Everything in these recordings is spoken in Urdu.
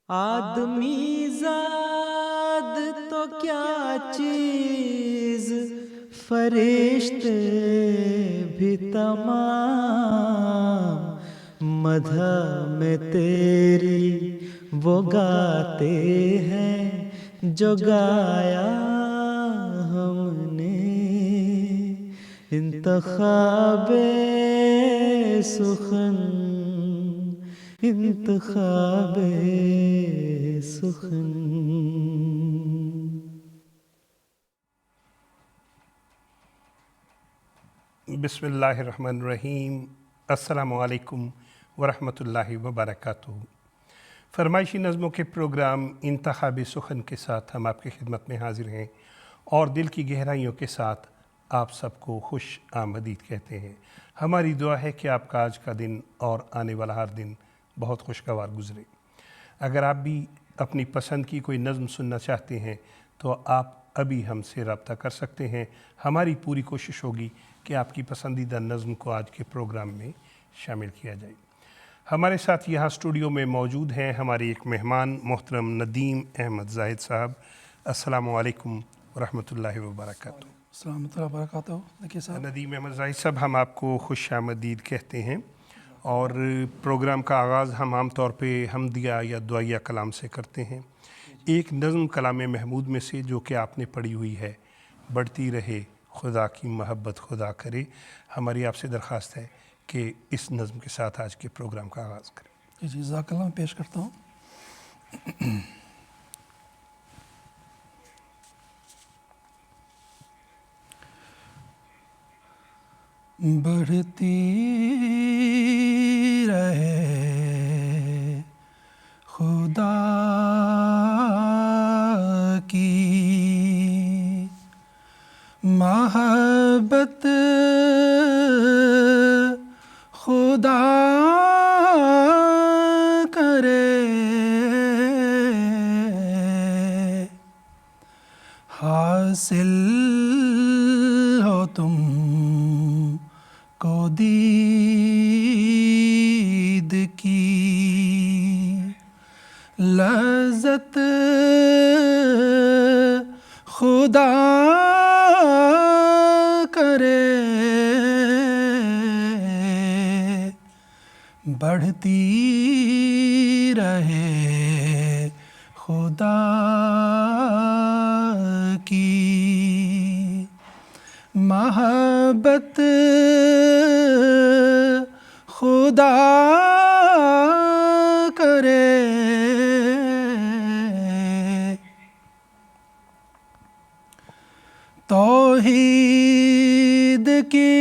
آدمی زاد تو کیا چیز، فرشتے بھی تمام، مدح میں تیری وہ گاتے ہیں جو گایا ہم نے۔ انتخاب سخن، انتخاب سخن۔ بسم اللہ الرحمن الرحیم۔ السلام علیکم ورحمۃ اللہ وبرکاتہ۔ فرمائشی نظموں کے پروگرام انتخاب سخن کے ساتھ ہم آپ کی خدمت میں حاضر ہیں اور دل کی گہرائیوں کے ساتھ آپ سب کو خوش آمدید کہتے ہیں۔ ہماری دعا ہے کہ آپ کا آج کا دن اور آنے والا ہر دن بہت خوشگوار گزرے۔ اگر آپ بھی اپنی پسند کی کوئی نظم سننا چاہتے ہیں تو آپ ابھی ہم سے رابطہ کر سکتے ہیں۔ ہماری پوری کوشش ہوگی کہ آپ کی پسندیدہ نظم کو آج کے پروگرام میں شامل کیا جائے۔ ہمارے ساتھ یہاں اسٹوڈیو میں موجود ہیں ہمارے ایک مہمان محترم ندیم احمد زاہد صاحب۔ السلام علیکم ورحمۃ اللہ وبرکاتہ۔ السلام علیکم وبرکاتہ۔ ندیم احمد زاہد صاحب، ہم آپ کو خوش آمدید کہتے ہیں اور پروگرام کا آغاز ہم عام طور پہ حمدیہ یا دعائیہ کلام سے کرتے ہیں۔ ایک نظم کلام محمود میں سے جو کہ آپ نے پڑھی ہوئی ہے، بڑھتی رہے خدا کی محبت خدا کرے، ہماری آپ سے درخواست ہے کہ اس نظم کے ساتھ آج کے پروگرام کا آغاز کریں۔ جی جزاک اللہ، میں پیش کرتا ہوں۔ بڑھتی رہے خدا کی محبت خدا کرے، حاصل ہو تم کو دید کی لذت خدا کرے، بڑھتی رہے خدا کی محبت خدا کرے، توحید کی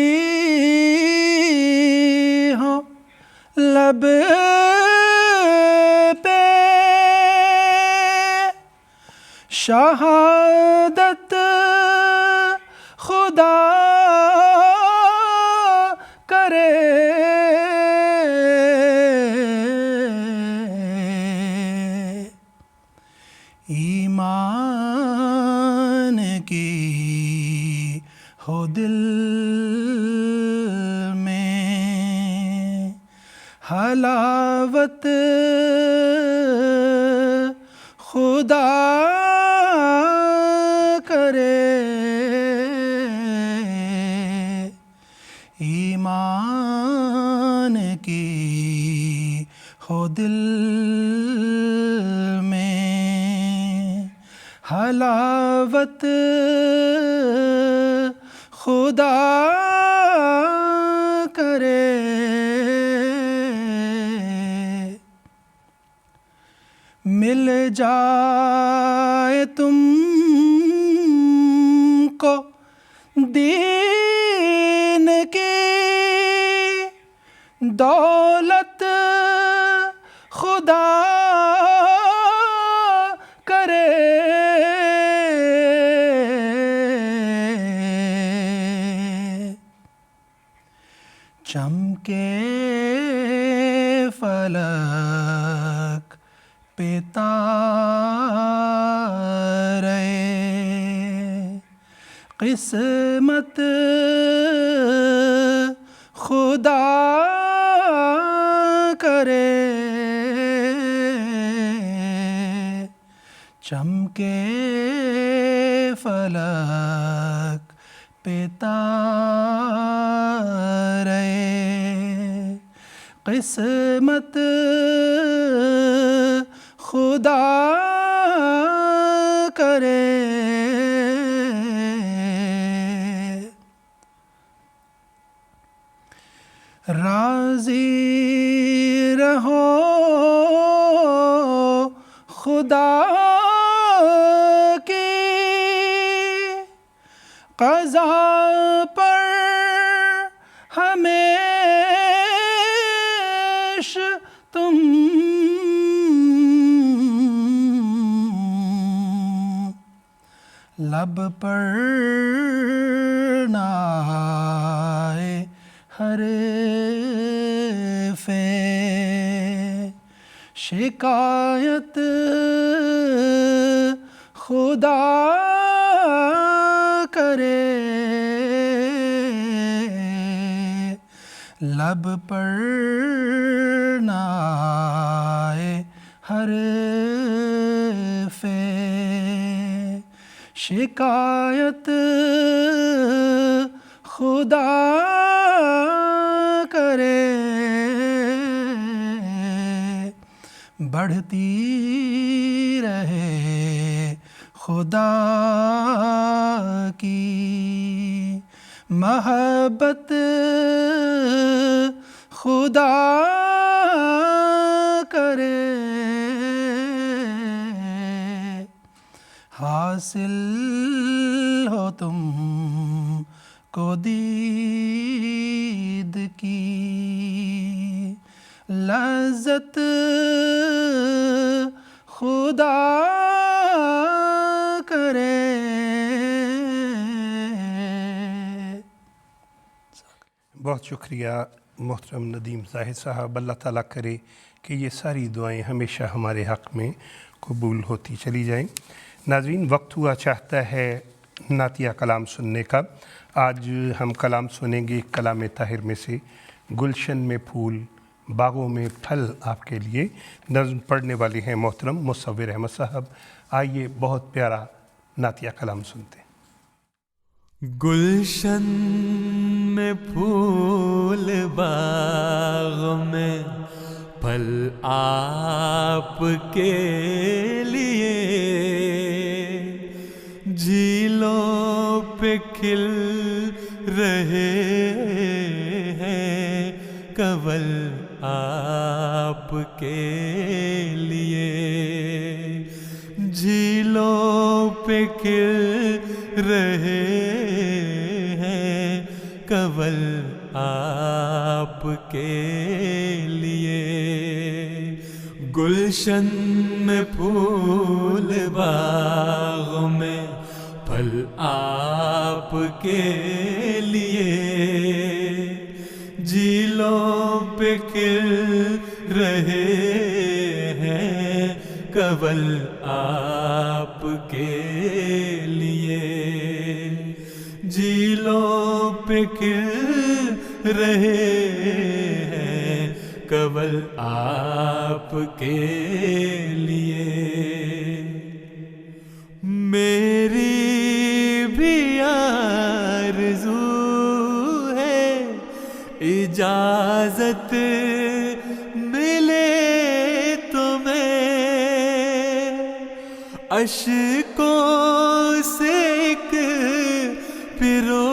ہو لب پہ شہادت خدا کرے، ایمان کی ہو دل میں حلاوت خدا کرے، ایمان کی ہو دل میں حلاوت خدا کرے، مل جائے تم کو دین کی دولت خدا کرے، چمکے فلک پہ تارے قسمت خدا کرے، چمکے فلک پہ تارے قسمت خدا کرے راضی رہو خدا کی قضا پر ہمیش تم لب پر نہ آئے حرف شکایت خدا کرے لب پر نہ آئے حرف شکایت خدا کرے بڑھتی رہے خدا کی محبت خدا کرے حاصل ہو تم کو دید کی لذت خدا کرے بہت شکریہ محترم ندیم زاہد صاحب. اللہ تعالیٰ کرے کہ یہ ساری دعائیں ہمیشہ ہمارے حق میں قبول ہوتی چلی جائیں. ناظرین، وقت ہوا چاہتا ہے نعتیہ کلام سننے کا. آج ہم کلام سنیں گے کلام طاہر میں سے گلشن میں پھول باغوں میں پھل آپ کے لیے. نظم پڑھنے والے ہیں محترم مصور احمد صاحب. آئیے بہت پیارا نعتیہ کلام سنتے ہیں. گلشن میں پھول باغ میں پھل آپ کے لیے جھیلوں پہ کھل رہے ہیں کنول آپ کے لیے جھیلوں پہ کھل رہے ہیں کنول آپ کے لیے گلشن میں پھول باغ میں پھل آپ کے لیے جھیلوں پہ کھل رہے ہیں کنول آپ کے لیے جھیلوں پہ کھل رہے ہیں کنول آپ کے لیے میری بھی آرزو ہے اجازت ملے تو میں اشکوں سے ایک پرو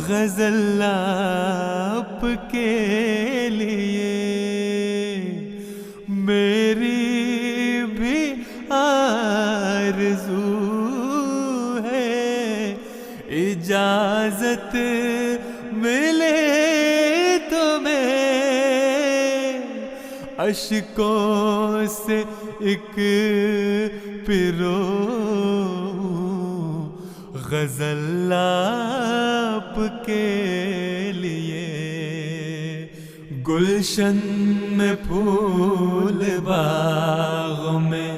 غزل آپ کے لیے میری بھی آرزو ہے اجازت ملے تو میں اشکوں سے ایک پرو غزل آپ کے لیے گلشن میں پھول باغ میں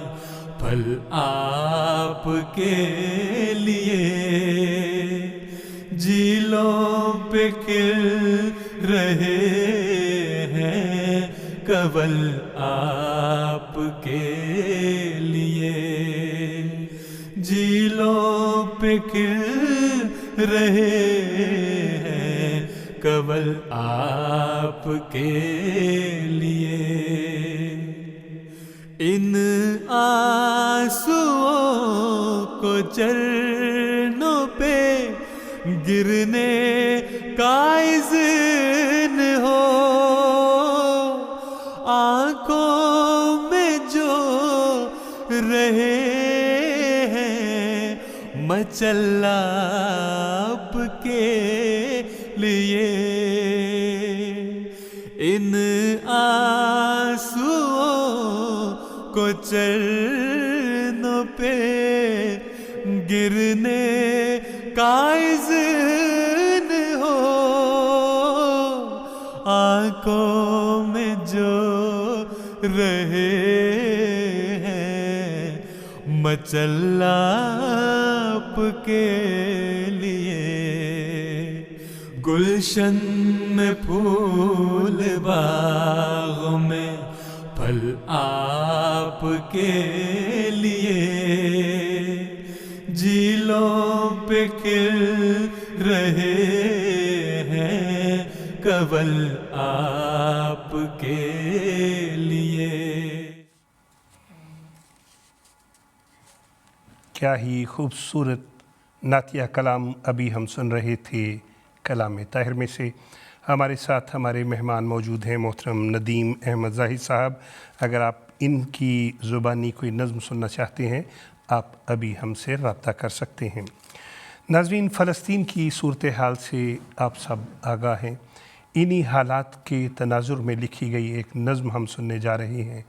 پھل آپ کے لیے جھیلوں پہ کھل رہے ہیں کنول آپ کے لیے جھیلوں پہ کھل رہے ہیں کنول آپ کے لیے. ان آنسوؤں کو چرنوں پہ گرنے کا اذن ہو, آنکھوں میں جو رہے ہیں مچل آپ کے لیے. ان آنسوؤں کو چرنوں پہ گرنے کا اذن ہو, آنکھوں میں جو رہے ہیں مچل آپ کے لیے. گلشن میں پھول باغ میں پھل آپ کے لیے جھیلوں پہ کھل رہے ہیں کنول آپ کے لیے. کیا ہی خوبصورت نعتیہ کلام ابھی ہم سن رہے تھے کلام طاہر میں سے. ہمارے ساتھ ہمارے مہمان موجود ہیں محترم ندیم احمد زاہد صاحب. اگر آپ ان کی زبانی کوئی نظم سننا چاہتے ہیں آپ ابھی ہم سے رابطہ کر سکتے ہیں. ناظرین، فلسطین کی صورتحال سے آپ سب آگاہ ہیں. انہی حالات کے تناظر میں لکھی گئی ایک نظم ہم سننے جا رہے ہیں.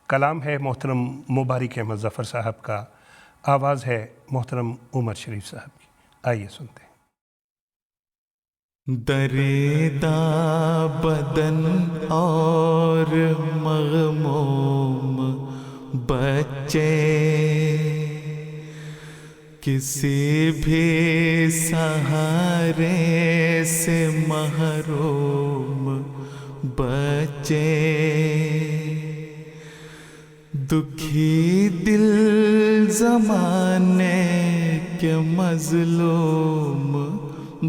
کلام ہے محترم مبارک احمد ظفر صاحب کا، آواز ہے محترم عمر شریف صاحب کی. آئیے سنتے ہیں. دریدہ بدن اور مغموم بچے کسی بھی سہارے سے محروم بچے، دکھی دل زمانے کے مظلوم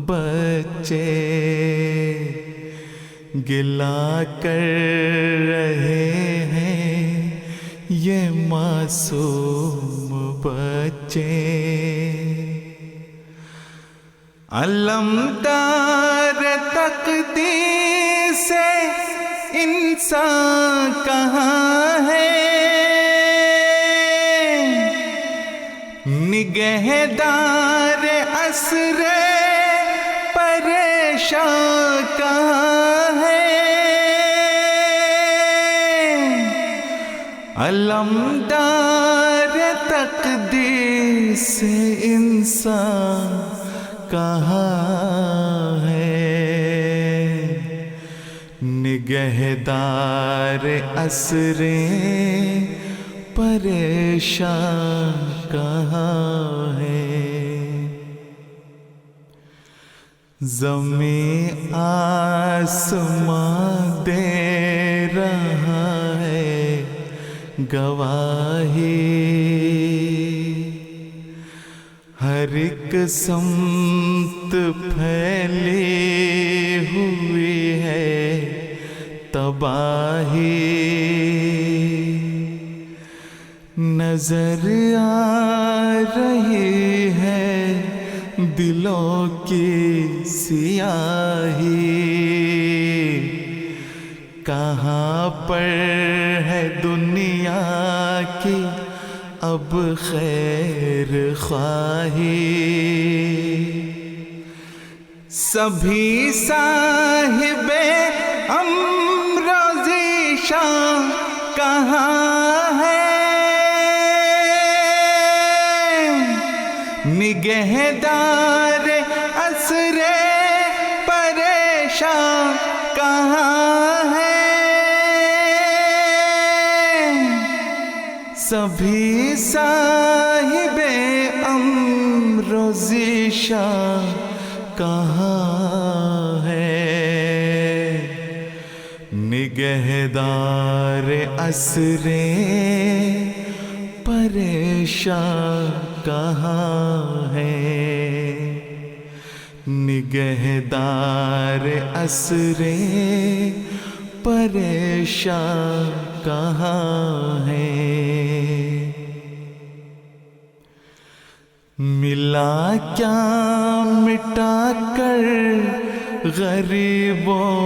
بچے گلا کر رہے ہیں یہ معصوم بچے. علمدار تقدیر سے انسان کہاں ہے، نگہدار عصر پریشاں کہاں ہے. علمدار تقدیر سے انسان کہاں ہے، نگہدار عصر پریشاں کہاں ہے. زمین آسمان دے رہا ہے گواہی، ہر ایک سمت پھیلی ہوئی ہے تباہی. نظر آ رہی ہے دلوں کی سیاہی، کہاں پر ہے دنیا کی اب خیر خواہی. سبھی صاحب امر و ذیشان کہاں ہے، نگہدار عصر پریشاں کہاں ہے. سبھی صاحب امر و ذیشان کہاں ہے، نگہدار عصر پریشان کہاں ہے، نگہدار عصر پریشان کہاں ہے، ملا کیا مٹا کر غریبوں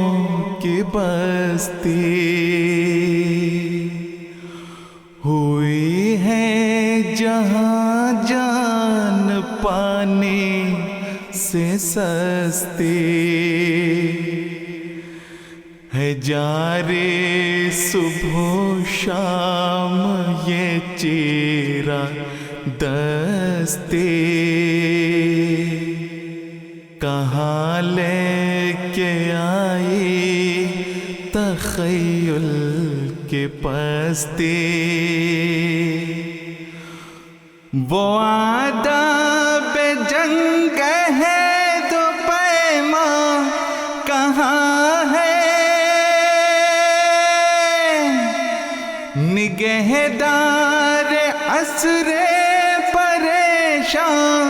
کی بستی، ہوئی ہے جہاں جان پانی سے سستی، ہے جاری صبح و شام یہ چیرا دستی، کہاں لے کے آئی تخیل کی پستی، وہ آداب جنگ ہے تو پیما کہاں ہے، نگہدار عصر پریشان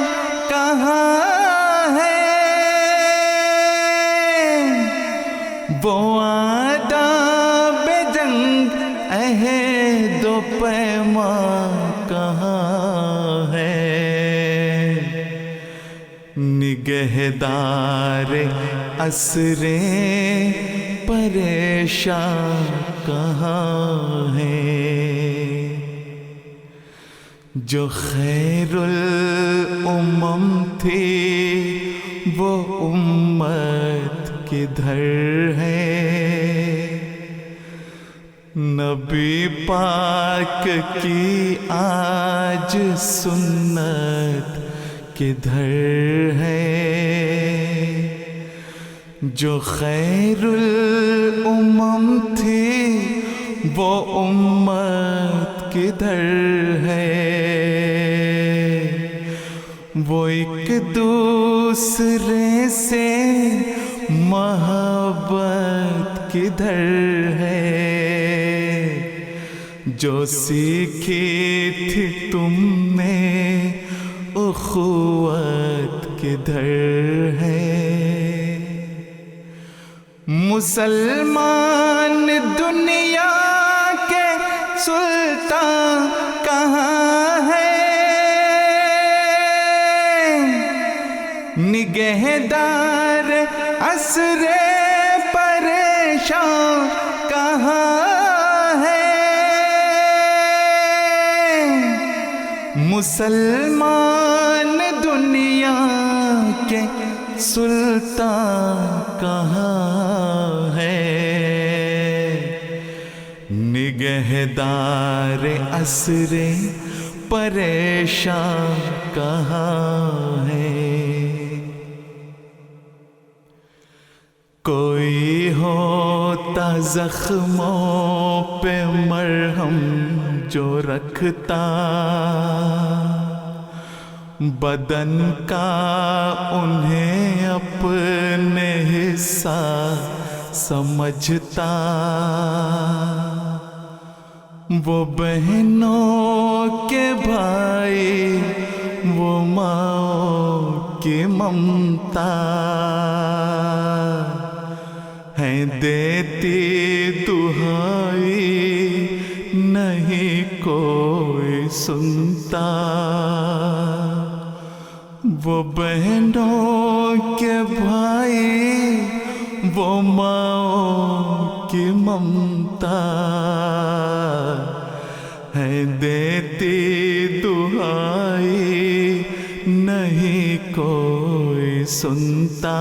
کہاں ہے، وہ آداب جنگ عہد و پیما کہاں ہے، نگہدار عصر پریشان کہاں ہے، جو خیر الامم تھی وہ امت کدھر ہے، نبی پاک کی آج سنت کدھر ہے، جو خیر الامم تھی وہ امت کدھر ہے، وہ ایک دوسرے سے محبت کدھر ہے، جو سیکھی تھی تم نے اخوت کدھر ہے، مسلمان دنیا کے سلطان کہاں ہے، نگہدار عصر پریشان کہاں ہے، مسلمان دنیا کے سلطان کہاں ہے، نگہدار عصر پریشان کہاں ہے، کوئی ہوتا زخموں پہ مرہم جو رکھتا، بدن کا انہیں اپنے حصہ سمجھتا، وہ بہنوں کے بھائی وہ ماں کی ممتا، ہے دیتی دہائی نہیں کوئی سنتا، وہ بہنوں کے بھائی وہ ماں کی ممتا، ہے دیتی دہائی نہیں کوئی سنتا،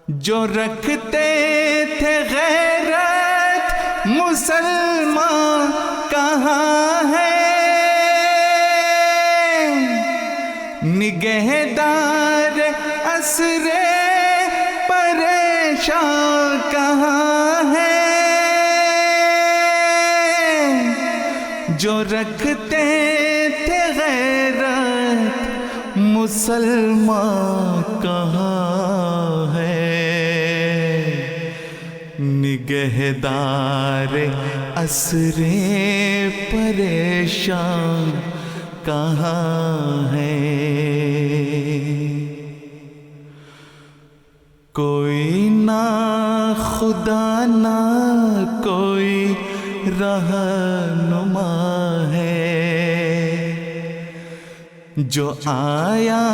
جو رکھتے تھے غیرت مسلمان کہاں ہے، نگہدار عصر پریشان کہاں ہے، جو رکھتے تھے غیرت مسلمان کہاں ہے، نگہدار عصر پریشان کہاں ہے؟ کوئی نہ خدا نہ کوئی رہنما ہے، جو آیا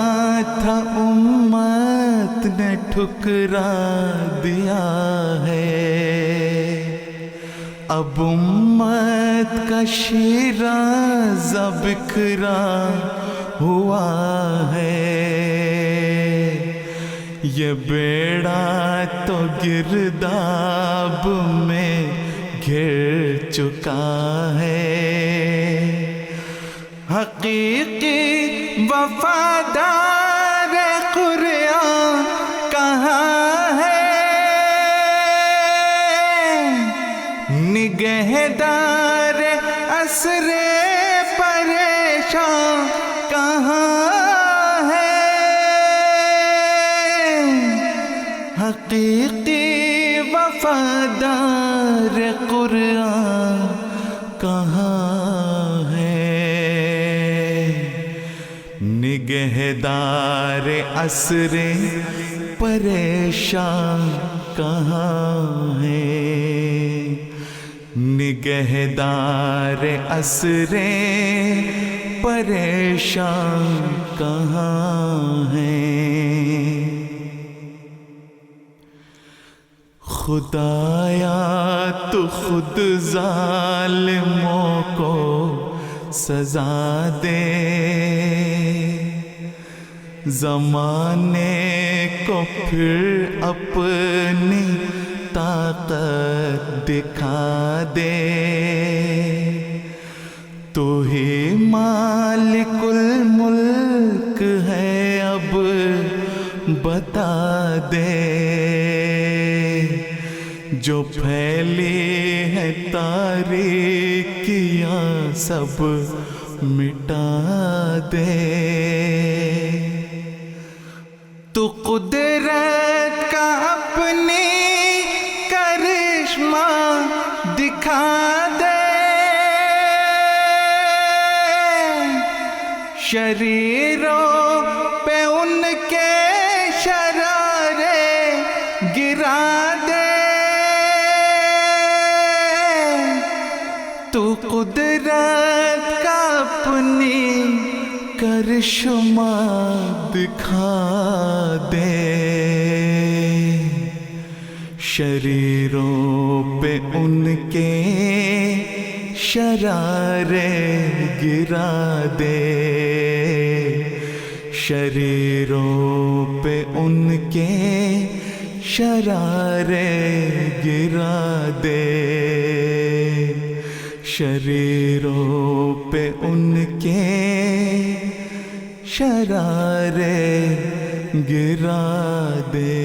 تھا امت نے ٹھکرا دیا ہے، اب امت کا شیرازہ بکھرا ہوا ہے، یہ بیڑا تو گرداب میں گھر چکا ہے، حقیقی وفادار قرآن کہاں ہے؟ نگہدار عصر پریشان کہاں ہے؟ حقیقی وفادار قرآن کہاں ہے؟ نگہدار عصر پریشان کہاں ہے؟ نگہدار عصر پریشان کہاں ہے؟ خدایا تو خود ظالموں کو سزا دے، زمانے کو پھر اپنی طاقت دکھا دے، تو ہی مالک الملک ہے اب بتا دے، جو پھیلی ہے تاریکیاں سب مٹا دے، تو قدرت کا اپنی کرشمہ دکھا دے، شریروں پہ ان کے شرارے گرا دے، تو قدرت کا اپنی کرشمہ دکھا دے، شریروں پہ ان کے شرارے گرا دے، شریروں پہ ان کے شرارے گرا دے، شریروں پہ ان کے شرارے گرا دے۔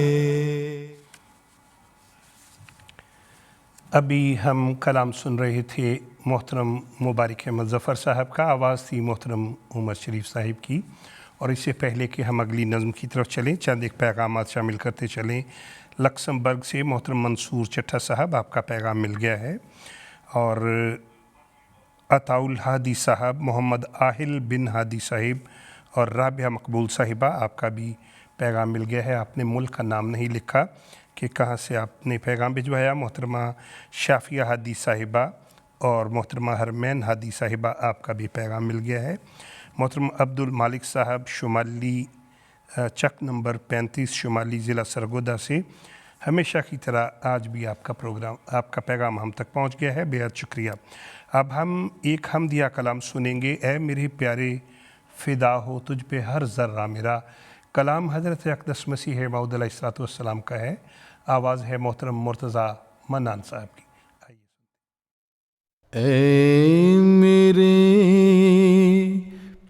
ابھی ہم کلام سن رہے تھے محترم مبارک احمد ظفر صاحب کا، آواز تھی محترم عمر شریف صاحب کی، اور اس سے پہلے کہ ہم اگلی نظم کی طرف چلیں چند ایک پیغامات شامل کرتے چلیں۔ لکسمبرگ سے محترم منصور چٹھا صاحب، آپ کا پیغام مل گیا ہے، اور عطاء الہادی صاحب، محمد آہل بن ہادی صاحب اور رابعہ مقبول صاحبہ، آپ کا بھی پیغام مل گیا ہے۔ آپ نے ملک کا نام نہیں لکھا کہ کہاں سے آپ نے پیغام بھجوایا۔ محترمہ شافیہ ہادی صاحبہ اور محترمہ حرمین ہادی صاحبہ، آپ کا بھی پیغام مل گیا ہے۔ محترم عبد المالک صاحب، شمالی چک نمبر 35، شمالی ضلع سرگودا سے، ہمیشہ کی طرح آج بھی آپ کا پیغام ہم تک پہنچ گیا ہے، بے حد شکریہ۔ اب ہم ایک حمدیہ کلام سنیں گے، اے میرے پیارے فدا ہو تجھ پہ ہر ذرہ میرا۔ کلام حضرت اقدس مسیح موعود علیہ السلام کا ہے، آواز ہے محترم مرتضیٰ منان صاحب کی۔ اے میرے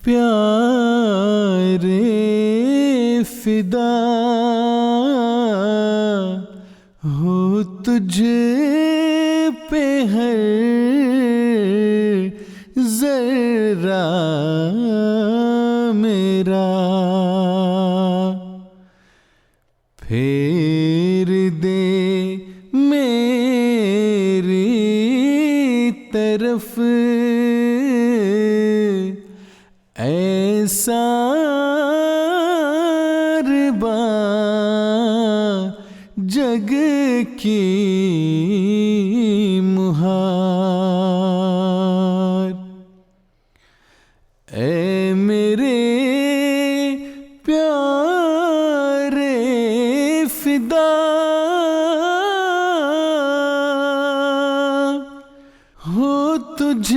پیارے فدا ہو تجھ پہ ہر ذرہ میرا، پھیر دے میرے طرف ایسا جگ کی مہار، اے میرے پیارے فدا، ہو تجھ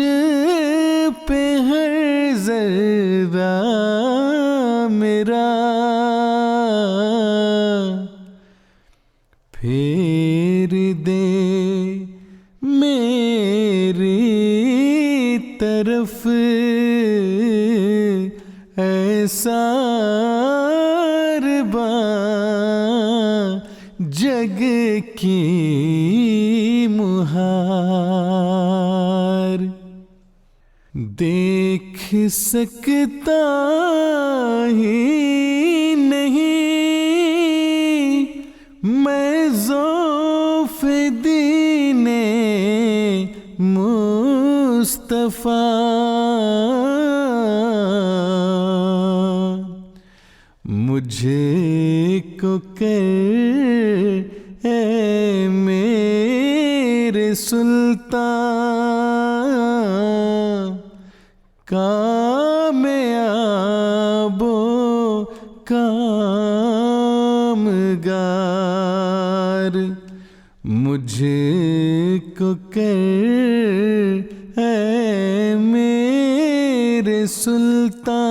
پہ ہر ذرہ میرا، پھیر دے میری طرف ایسا جگ کی مہار، دیکھ سکتا ہی نہیں میں ذوف دین مصطفیٰ، مجھے کو کر اے میرے سلطان کامیاب و کامگار، مجھے کو کر اے میرے سلطان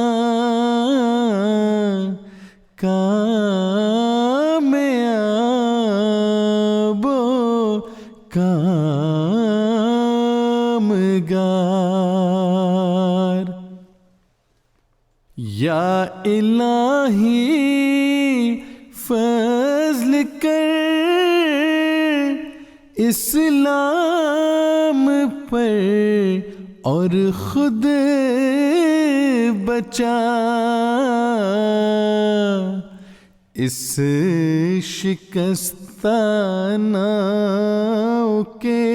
کامیاب و کامگار، یا الہی فضل کر اسلام پر اور خود بچا، اس شکستہ ناؤ کے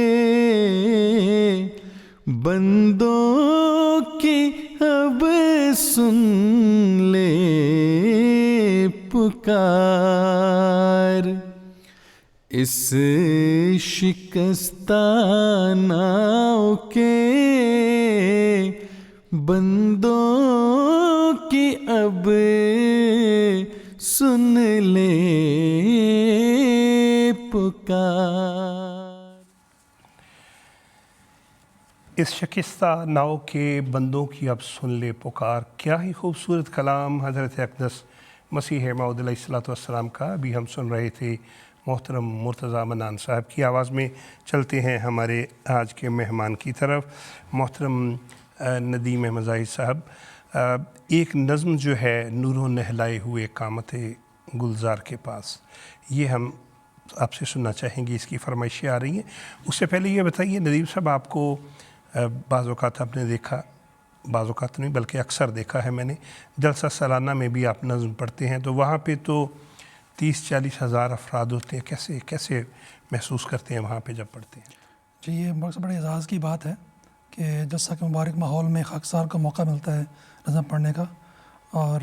بندوں کی اب سن لے پکار، اس شکستہ ناؤ کے بندوں کی اب سن لے پکار۔ اس شکستہ ناؤ کے بندوں کی اب سن لے پکار، کیا ہی خوبصورت کلام حضرت اقدس مسیح موعود علیہ السلام کا ابھی ہم سن رہے تھے محترم مرتضیٰ منان صاحب کی آواز میں۔ چلتے ہیں ہمارے آج کے مہمان کی طرف، محترم ندیم احمد زاہد صاحب۔ ایک نظم جو ہے نور و نہلائے ہوئے قامت گلزار کے پاس، یہ ہم آپ سے سننا چاہیں گے، اس کی فرمائشیں آ رہی ہیں۔ اس سے پہلے یہ بتائیے ندیم صاحب، آپ کو بعض اوقات آپ نے دیکھا، بعض اوقات نہیں بلکہ اکثر دیکھا ہے میں نے، جلسہ سالانہ میں بھی آپ نظم پڑھتے ہیں، تو وہاں پہ تو 30-40 ہزار افراد ہوتے ہیں، کیسے محسوس کرتے ہیں وہاں پہ جب پڑھتے ہیں؟ جی، یہ بڑے اعزاز کی بات ہے کہ جلسہ کے مبارک ماحول میں خاکسار کو موقع ملتا ہے نظم پڑھنے کا، اور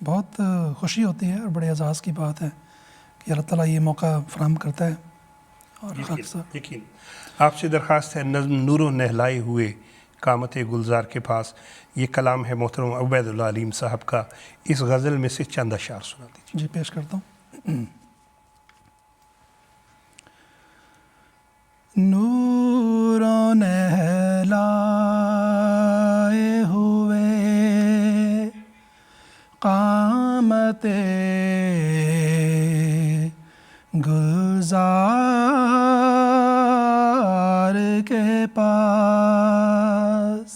بہت خوشی ہوتی ہے اور بڑے اعزاز کی بات ہے کہ اللہ تعالیٰ یہ موقع فراہم کرتا ہے۔ اور خاکسار یقین آپ سے درخواست ہے، نظم نور و نہلائے ہوئے قامت گلزار کے پاس، یہ کلام ہے محترم عبید اللہ علیم صاحب کا، اس غزل میں سے چند اشعار سنا دیجیے۔ جی پیش کرتا ہوں۔ نور و نہلائے ہوئے قامت گلزار کے پاس،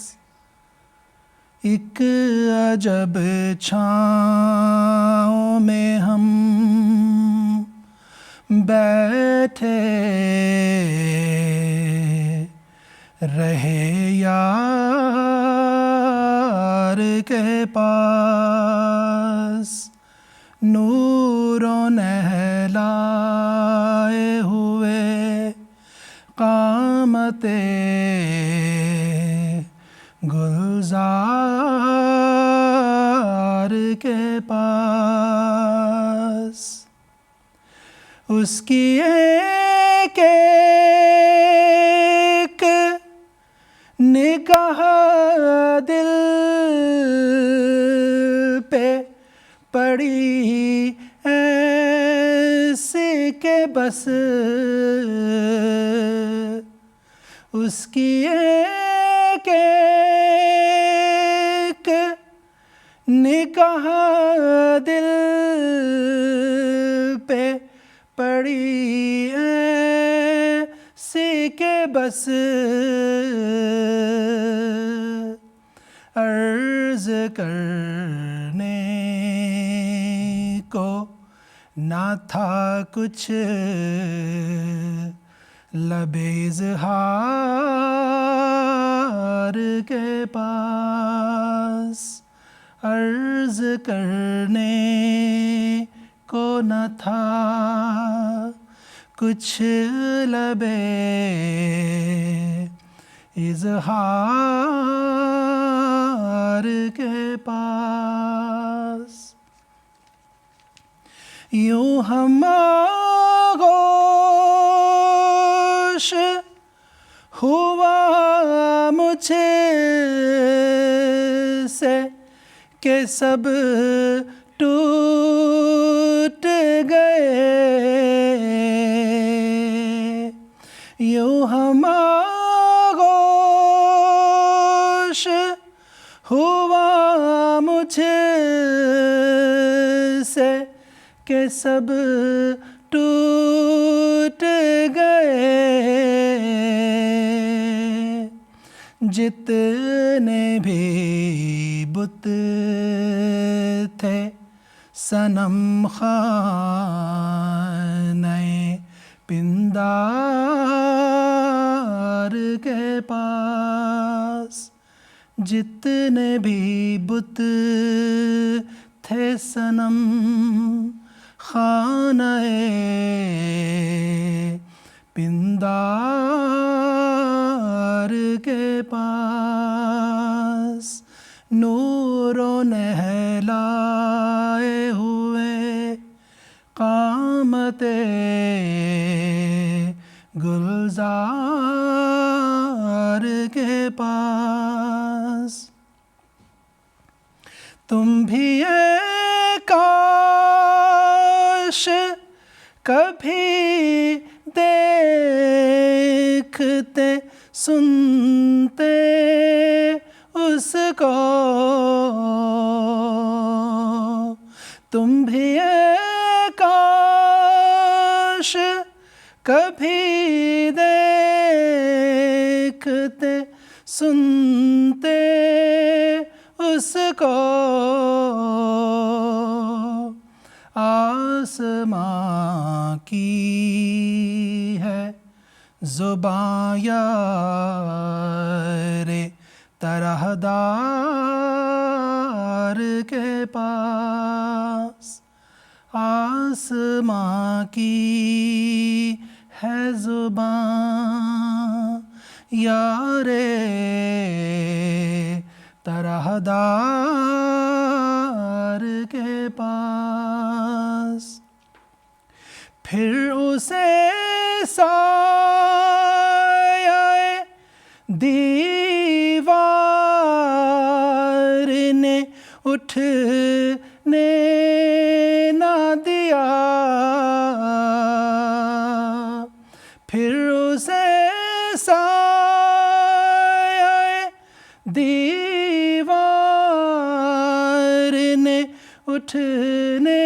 ایک عجب چھاؤں میں ہم بیٹھے رہے یار کے پاس، نور و نہلائے ہوئے قامت گلزار کے پاس اس کی ایک ایک نگاہ دل پہ پڑی ایسی کہ بس اس کی ایک ایک نگاہ دل پہ پڑی ایسی کہ بس عرض کرنے کو نہ تھا کچھ لب اظہار کے پاس عرض کرنے کو نہ تھا کچھ لب اظہار کے پاس یوں ہم آغوش ہوا مجھ سے کہ سب ٹوٹ گئے یوں ہم آغوش ہوا مجھ سے کہ سب ٹوٹ گئے جتنے بھی بت تھے صنم خانہ پندار کے پاس جتنے بھی بت تھے صنم خانہ پندار کے پاس نور و نہلائے ہوئے قامت گلزار کے پاس تم بھی کاش کبھی دیکھتے سنتے اس کو تم بھی کاش کبھی دیکھتے سنتے اس کو آسماں کی ہے زباں یار طرحدار کے پاس آسماں کی ہے زباں یار طرحدار کے پاس پھر اسے سایہ دیوار نے اٹھنے نہ دیا پھر اسے سایہ دیوار نے اٹھنے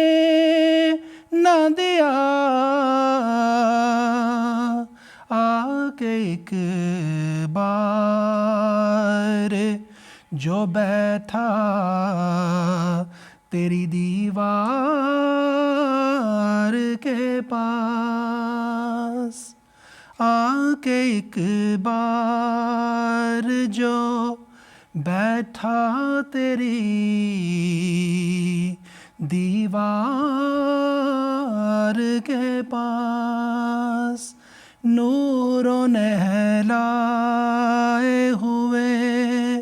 نہ دیا آ کے ایک بار جو بیٹھا تیری دیوار کے پاس آ کے ایک بار جو بیٹھا تیری دیوار کے پاس نور و نہلائے ہوئے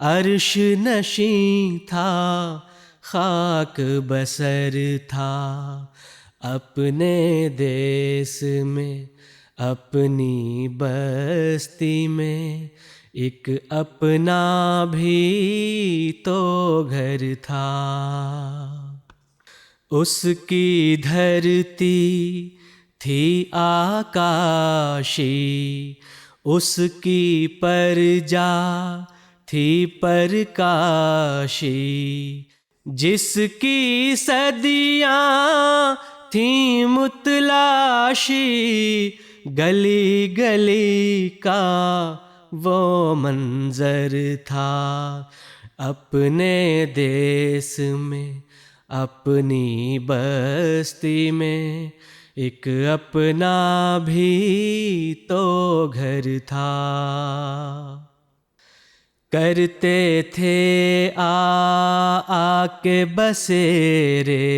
عرش نشیں تھا خاک بسر تھا، اپنے دیس میں اپنی بستی میں ایک اپنا بھی تو گھر تھا۔ اس کی دھرتی تھی آکاشی، اس کی پرجا تھی پرکاشی، جس کی صدیاں تھیں متلاشی، گلی گلی کا وہ منظر تھا۔ اپنے دیس میں اپنی بستی میں ایک اپنا بھی تو گھر تھا۔ کرتے تھے آ کے بسیرے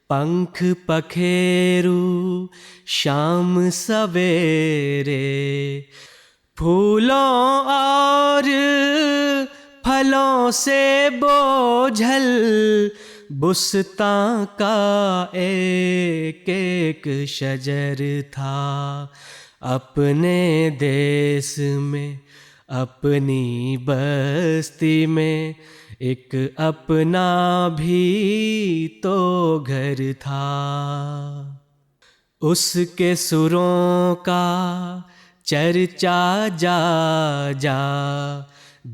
پنکھ پکھیرو شام سویرے، پھولوں اور پھلوں سے بوجھل بستاں کا ایک ایک شجر تھا۔ اپنے دیس میں اپنی بستی میں ایک اپنا بھی تو گھر تھا۔ اس کے سروں کا چرچا جا جا،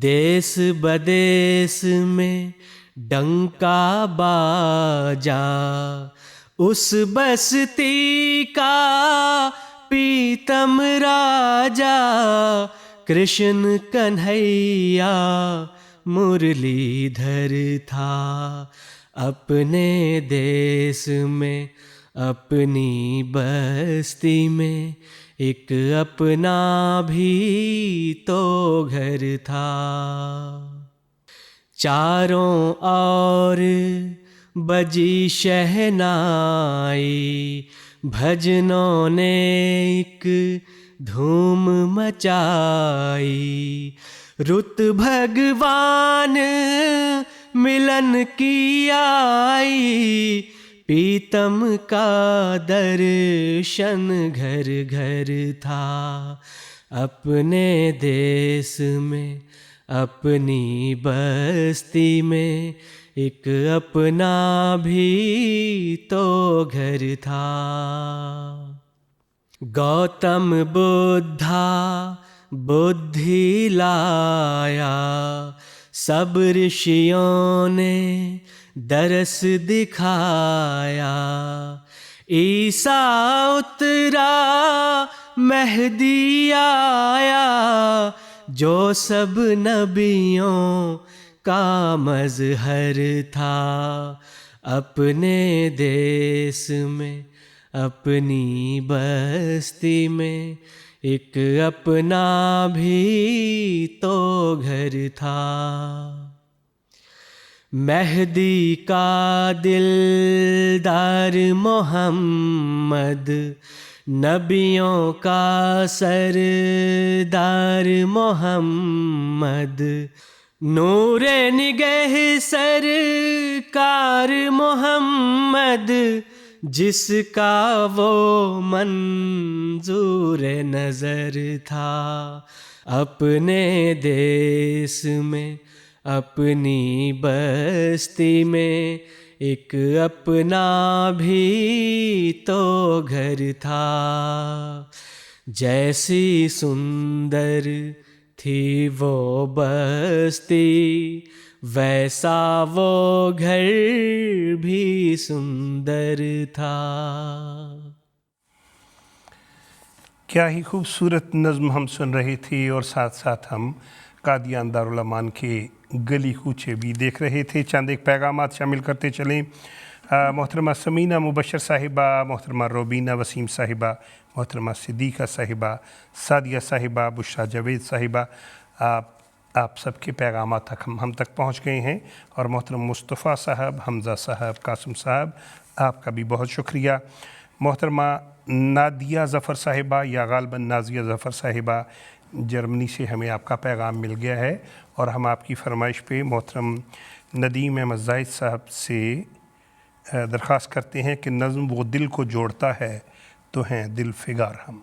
دیس بدیس میں ڈنکا باجا، اس بستی کا پیتم راجا کرشن کنہیا مرلی دھر تھا۔ اپنے دیس میں اپنی بستی میں ایک اپنا بھی تو گھر تھا۔ چاروں اور بجی شہنائی، بھجنوں نے ایک دھوم مچائی، رت بھگوان ملن کی آئی، پیتم کا درشن گھر گھر تھا۔ اپنے دیس میں اپنی بستی میں ایک اپنا بھی تو گھر تھا۔ گوتم بدھا بدھی لایا، سب رشیوں نے درس دکھایا، عیسیٰ اترا مہدی آیا، جو سب نبیوں کا مظہر تھا۔ اپنے دیس میں اپنی بستی میں ایک اپنا بھی تو گھر تھا۔ مہدی کا دلدار محمد، نبیوں کا سردار محمد، نور نگہ سرکار محمد، جس کا وہ منظور نظر تھا۔ اپنے دیس میں اپنی بستی میں ایک اپنا بھی تو گھر تھا۔ جیسی سندر تھی وہ بستی، ویسا وہ گھر بھی سندر تھا۔ کیا ہی خوبصورت نظم ہم سن رہی تھی، اور ساتھ ساتھ ہم قادیان دارالمان کے گلی کوچے بھی دیکھ رہے تھے۔ چند ایک پیغامات شامل کرتے چلیں۔ محترمہ سمینہ مبشر صاحبہ، محترمہ روبینہ وسیم صاحبہ، محترمہ صدیقہ صاحبہ، سعدیہ صاحبہ، بشرا جاوید صاحبہ، آپ سب کے پیغامات ہم تک پہنچ گئے ہیں، اور محترم مصطفیٰ صاحب، حمزہ صاحب، قاسم صاحب، آپ کا بھی بہت شکریہ۔ محترمہ نادیہ ظفر صاحبہ، یا غالباً نازیہ ظفر صاحبہ، جرمنی سے ہمیں آپ کا پیغام مل گیا ہے اور ہم آپ کی فرمائش پہ محترم ندیم احمد زاہد صاحب سے درخواست کرتے ہیں کہ نظم وہ دل کو جوڑتا ہے تو ہیں دل فگار ہم.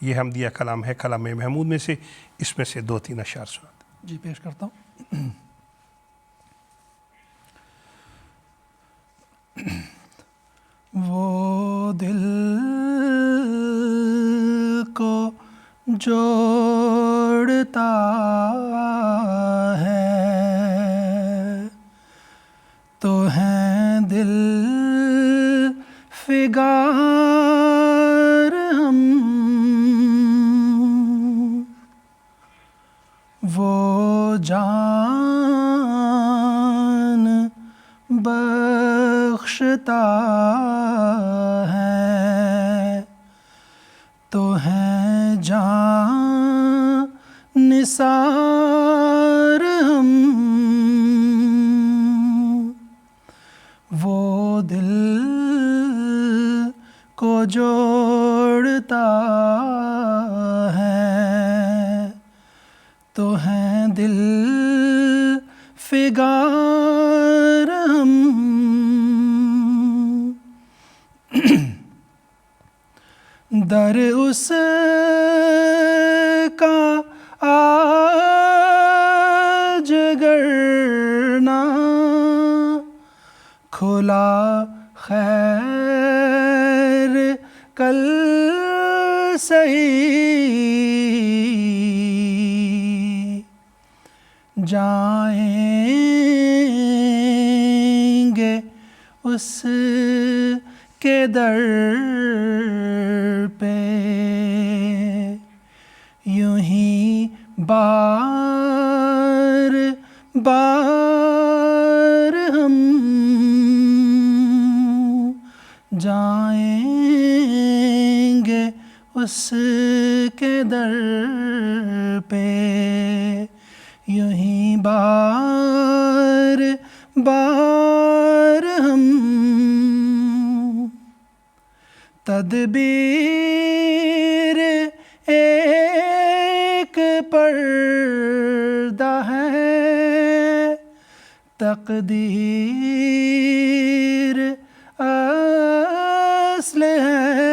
یہ حمدیہ کلام ہے کلام محمود میں سے، اس میں سے 2-3 اشعار سناتے. جی پیش کرتا ہوں. وہ دل کو جوڑتا ہے تو ہیں دل فگار ہم، وہ جان بخشتا ہے تو ہیں جان نثار ہم، وہ دل کو جوڑتا ہے تو ہیں دل فگار ہم. در اس کا آج گر نہ کھلا خیر کل سہی جائیں گے اس کے در پہ یوں ہی بار بار ہم جائیں گے اس کے در پہ یوں ہی بار بار ہم. تدبیر ایک پردہ ہے، تقدیر اصل ہے،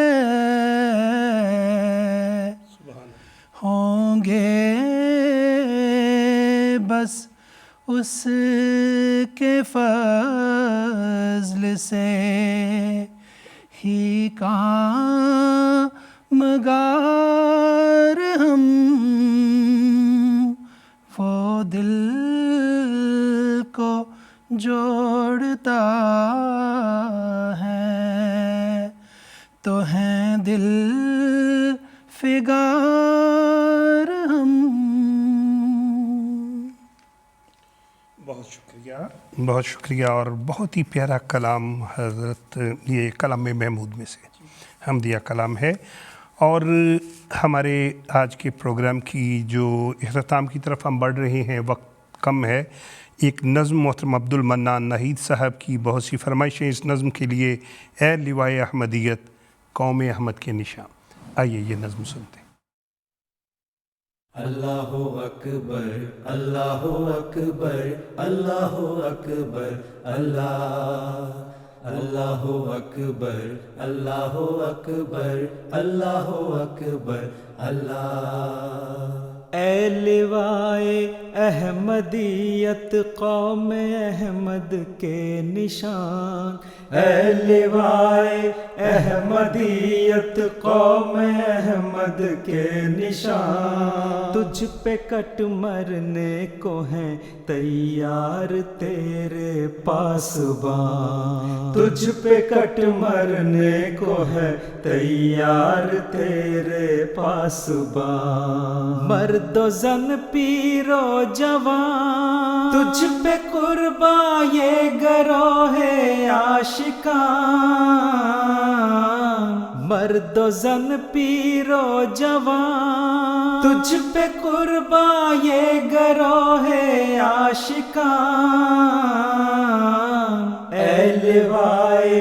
ہوں گے بس اس کے فضل سے ہی کامگار ہم، وہ دل کو جوڑتا ہے تو ہیں دل فگار ہم. بہت شکریہ، بہت شکریہ، اور بہت ہی پیارا کلام حضرت. یہ کلام محمود میں سے حمدیہ کلام ہے. اور ہمارے آج کے پروگرام کی جو اختتام کی طرف ہم بڑھ رہے ہیں، وقت کم ہے. ایک نظم محترم عبد المنان ناہید صاحب کی بہت سی فرمائشیں اس نظم کے لیے. اے لوائے احمدیت قوم احمد کے نشاں. آئیے یہ نظم سنتے ہیں. اللہ اکبر اللہ اکبر اللہ اکبر اللہ اللہ اکبر اللہ اکبر اللہ اکبر اللہ. اے لوائے احمدیت قوم احمد کے نشان، اے لوائے احمدیت قوم احمد کے نشان، تجھ پہ کٹ مرنے کو ہیں تیار تیرے پاسبان، تجھ پہ کٹ مرنے کو ہے تیار تیرے پاسبان. مرد و زن پیر و جوان، تجھ پہ قرباں یہ گروہ عاشقان، مرد و زن پیر و جوان، تجھ پہ قرباں یہ گروہ عاشقان. اے لوائے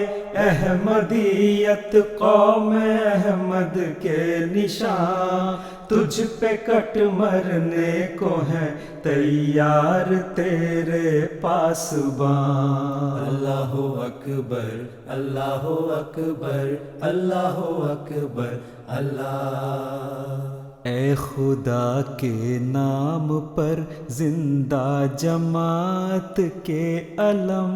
احمدیت قوم احمد کے نشان، تجھ پہ کٹ مرنے کو ہے تیار تیرے پاسبان۔ اللہ اکبر اللہ اکبر اللہ اکبر اللہ۔ اے خدا کے نام پر زندہ جماعت کے علم،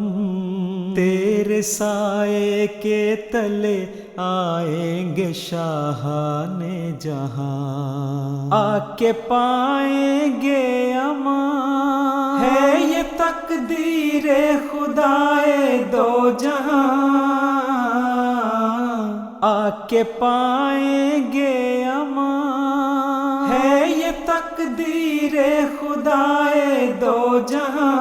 تیرے سائے کے تلے آئیں گے شاہان جہاں، آ کے پائیں گے امان، ہے یہ تقدیر خدائے دو جہاں، آ کے پائیں گے امان، ہے یہ تقدیر خدائے دو جہاں۔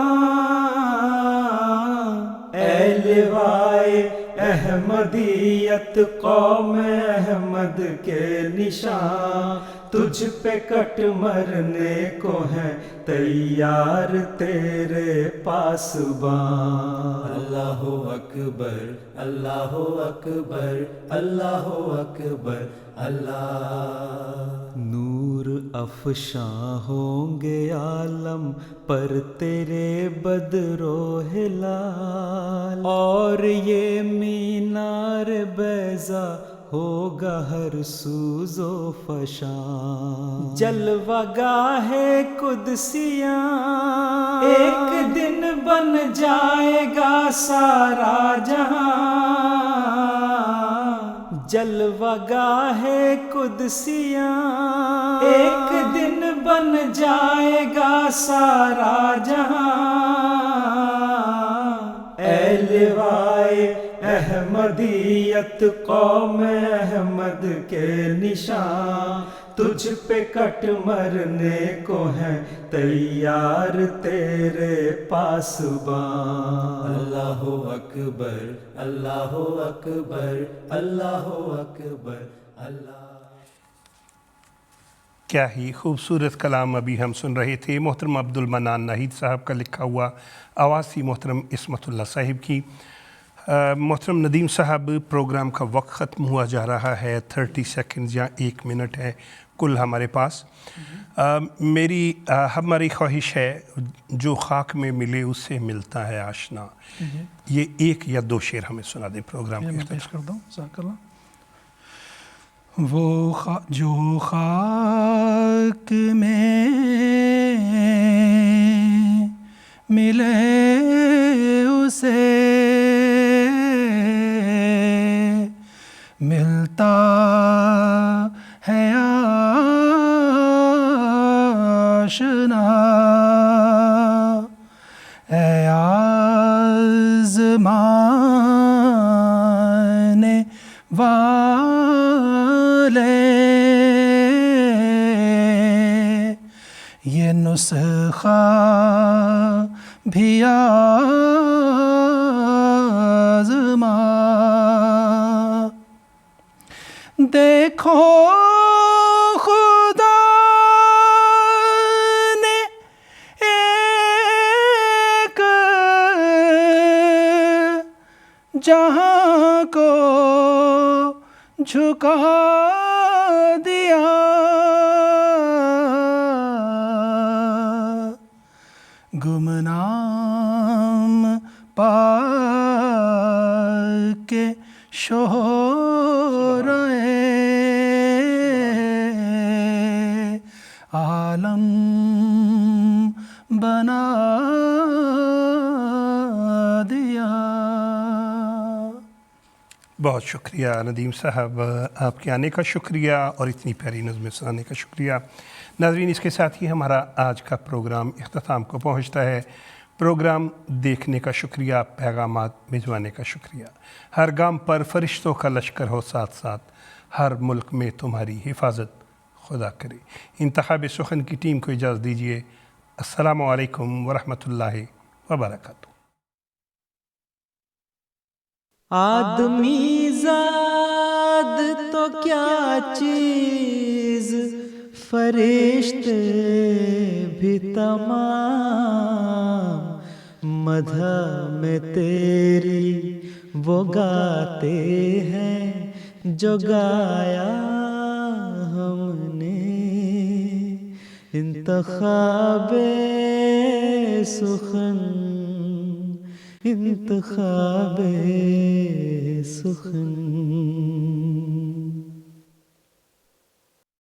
اے لوائے احمدیت قوم احمد کے نشان، تجھ پہ کٹ مرنے کو ہے تیار تیرے پاسبان۔ اللہ اکبر اللہ اکبر اللہ اکبر اللہ۔ نور افشاں ہوں گے عالم پر تیرے بدر و ہلال، اور یہ مینار بیضا ہوگا ہر سوز و فشان، جلوہ گاہ قدسیاں ایک دن بن جائے گا سارا جہاں، جلوہ گاہ قدسیاں ایک دن بن جائے گا سارا جہاں۔ اے لوائے احمدیت قوم احمد کے نشان، تجھ پہ کٹ مرنے کو ہے تیار تیرے پاسبان۔ اللہ اکبر اللہ اکبر اللہ اکبر اللہ۔ کیا ہی خوبصورت کلام ابھی ہم سن رہے تھے محترم عبد المنان ناہید صاحب کا لکھا ہوا، آواز تھی محترم عصمت اللہ صاحب کی۔ محترم ندیم صاحب، پروگرام کا وقت ختم ہوا جا رہا ہے، 30 سیکنڈز یا 1 منٹ ہے کل ہمارے پاس۔ ہماری خواہش ہے جو خاک میں ملے اس سے ملتا ہے آشنا، یہ 1 یا 2 شعر ہمیں سنا دیں پروگرام کے میں پیش کرتا ہوں۔ جزاک اللہ۔ وہ جو خاک میں ملے اسے ملتا ہے آشنا، اے آزمانے والے یہ نسخہ بھی آزما، دیکھو خدا نے ایک جہاں کو جھکا دیا، گمنام پا کے شہرائے عالم بنا دیا۔ بہت شکریہ ندیم صاحب، آپ کے آنے کا شکریہ اور اتنی پیاری نظمیں سنانے کا شکریہ۔ ناظرین، اس کے ساتھ ہی ہمارا آج کا پروگرام اختتام کو پہنچتا ہے۔ پروگرام دیکھنے کا شکریہ، پیغامات بھجوانے کا شکریہ۔ ہر گام پر فرشتوں کا لشکر ہو ساتھ ساتھ، ہر ملک میں تمہاری حفاظت خدا کرے۔ انتخاب سخن کی ٹیم کو اجازت دیجیے۔ السلام علیکم ورحمۃ اللہ وبرکاتہ۔ آدمی زاد تو کیا چیز، فرشتے بھی تمام، مدح میں تیری وہ گاتے ہیں جو گایا ہم نے، انتخاب سخن انتخاب سخن.